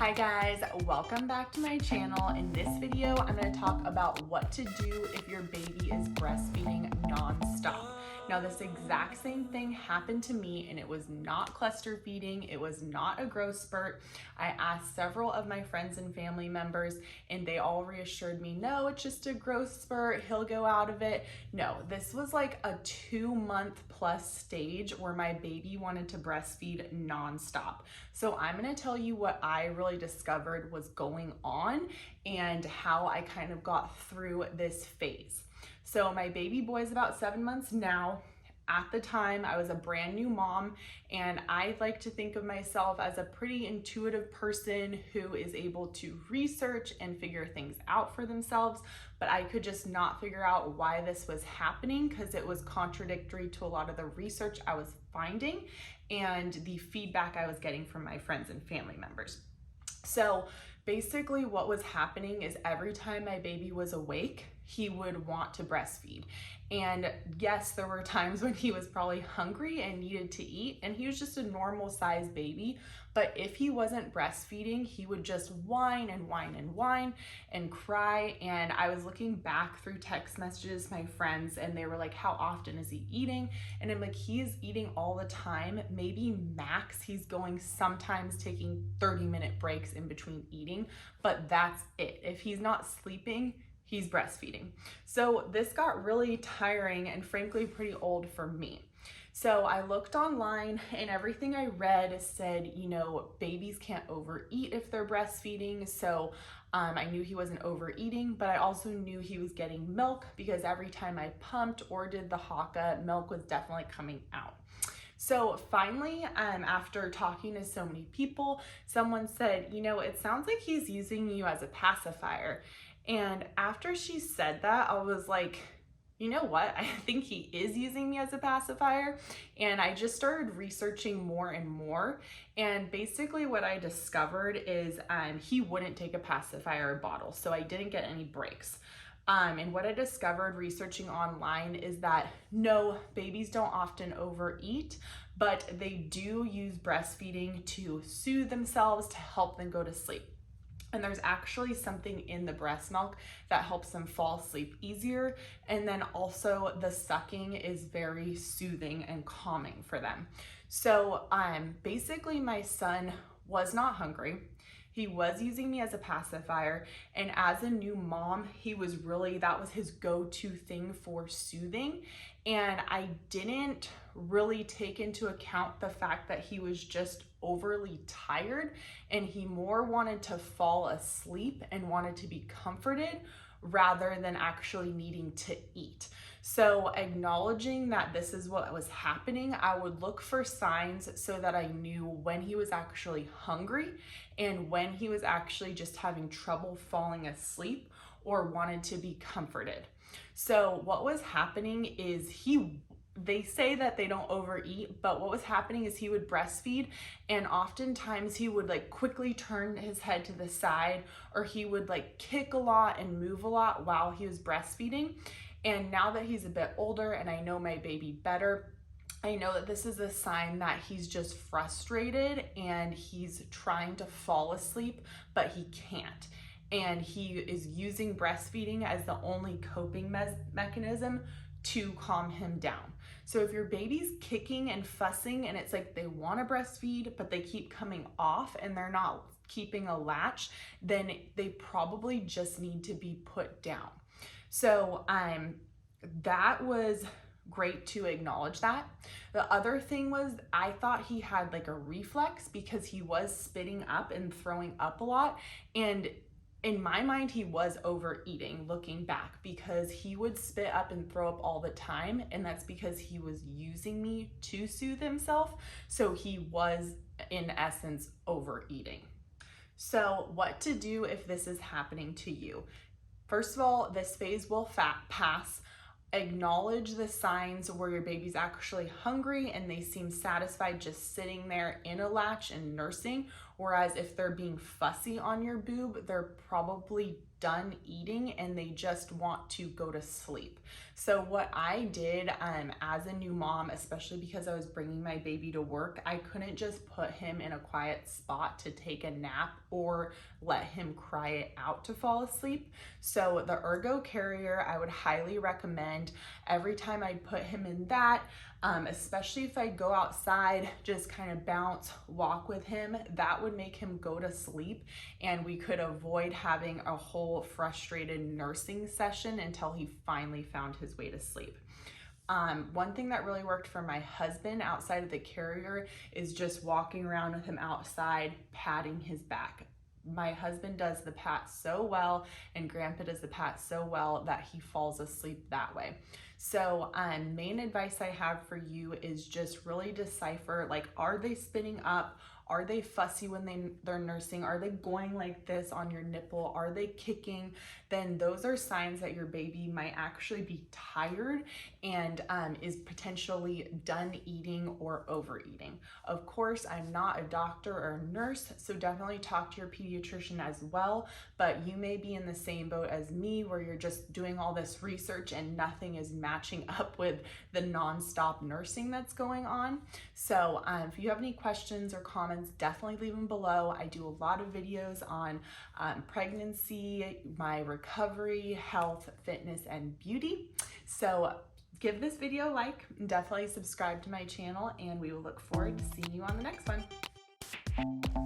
Hi guys, welcome back to my channel. In this video, I'm going to talk about what to do if your baby is breastfeeding non-stop. Now, this exact same thing happened to me, and it was not cluster feeding. It was not a growth spurt. I asked several of my friends and family members, and they all reassured me, no, it's just a growth spurt. He'll go out of it. No, this was like a 2-month plus stage where my baby wanted to breastfeed non-stop. So I'm going to tell you what I really discovered was going on and how I kind of got through this phase. So my baby boy is about 7 months now. At the time, I was a brand new mom, and I like to think of myself as a pretty intuitive person who is able to research and figure things out for themselves, but I could just not figure out why this was happening because it was contradictory to a lot of the research I was finding and the feedback I was getting from my friends and family members. So basically what was happening is every time my baby was awake, he would want to breastfeed. And yes, there were times when he was probably hungry and needed to eat, and he was just a normal sized baby. But if he wasn't breastfeeding, he would just whine and whine and whine and cry. And I was looking back through text messages, my friends, and they were like, how often is he eating? And I'm like, he is eating all the time. Maybe max, he's going sometimes taking 30-minute breaks in between eating, but that's it. If he's not sleeping, he's breastfeeding. So this got really tiring and frankly pretty old for me. So I looked online, and everything I read said, you know, babies can't overeat if they're breastfeeding. So I knew he wasn't overeating, but I also knew he was getting milk because every time I pumped or did the haka, milk was definitely coming out. So finally, after talking to so many people, someone said, you know, it sounds like he's using you as a pacifier. And after she said that, I was like, you know what? I think he is using me as a pacifier. And I just started researching more and more. And basically what I discovered is he wouldn't take a pacifier bottle. So I didn't get any breaks. And what I discovered researching online is that no, babies don't often overeat, but they do use breastfeeding to soothe themselves, to help them go to sleep. And there's actually something in the breast milk that helps them fall asleep easier. And then also the sucking is very soothing and calming for them. So basically my son was not hungry. He was using me as a pacifier, and as a new mom, that was his go-to thing for soothing. And I didn't really take into account the fact that he was just overly tired and he more wanted to fall asleep and wanted to be comforted rather than actually needing to eat. So acknowledging that this is what was happening, I would look for signs so that I knew when he was actually hungry and when he was actually just having trouble falling asleep or wanted to be comforted. So what was happening is they say that they don't overeat, but what was happening is he would breastfeed, and oftentimes he would like quickly turn his head to the side, or he would like kick a lot and move a lot while he was breastfeeding. And now that he's a bit older and I know my baby better, I know that this is a sign that he's just frustrated and he's trying to fall asleep, but he can't. And he is using breastfeeding as the only coping mechanism to calm him down. So if your baby's kicking and fussing and it's like they want to breastfeed, but they keep coming off and they're not keeping a latch, then they probably just need to be put down. So that was great to acknowledge that. The other thing was I thought he had like a reflex because he was spitting up and throwing up a lot. And in my mind, he was overeating looking back because he would spit up and throw up all the time. And that's because he was using me to soothe himself. So he was in essence overeating. So what to do if this is happening to you? First of all, this phase will pass. Acknowledge the signs where your baby's actually hungry and they seem satisfied just sitting there in a latch and nursing. Whereas if they're being fussy on your boob, they're probably done eating and they just want to go to sleep. So what I did as a new mom, especially because I was bringing my baby to work, I couldn't just put him in a quiet spot to take a nap or let him cry it out to fall asleep. So the Ergo Carrier, I would highly recommend. Every time I put him in that, especially if I go outside, just kind of bounce, walk with him, that would make him go to sleep, and we could avoid having a whole frustrated nursing session until he finally found his way to sleep. One thing that really worked for my husband outside of the carrier is just walking around with him outside, patting his back. My husband does the pat so well, and Grandpa does the pat so well that he falls asleep that way. So main advice I have for you is just really decipher, like, are they spinning up? Are they fussy when they're nursing? Are they going like this on your nipple? Are they kicking? Then those are signs that your baby might actually be tired and is potentially done eating or overeating. Of course, I'm not a doctor or a nurse, so definitely talk to your pediatrician as well, but you may be in the same boat as me where you're just doing all this research and nothing is matching up with the nonstop nursing that's going on. So if you have any questions or comments, definitely leave them below. I do a lot of videos on pregnancy, my recovery, health, fitness, and beauty. So give this video a like, and definitely subscribe to my channel, and we will look forward to seeing you on the next one.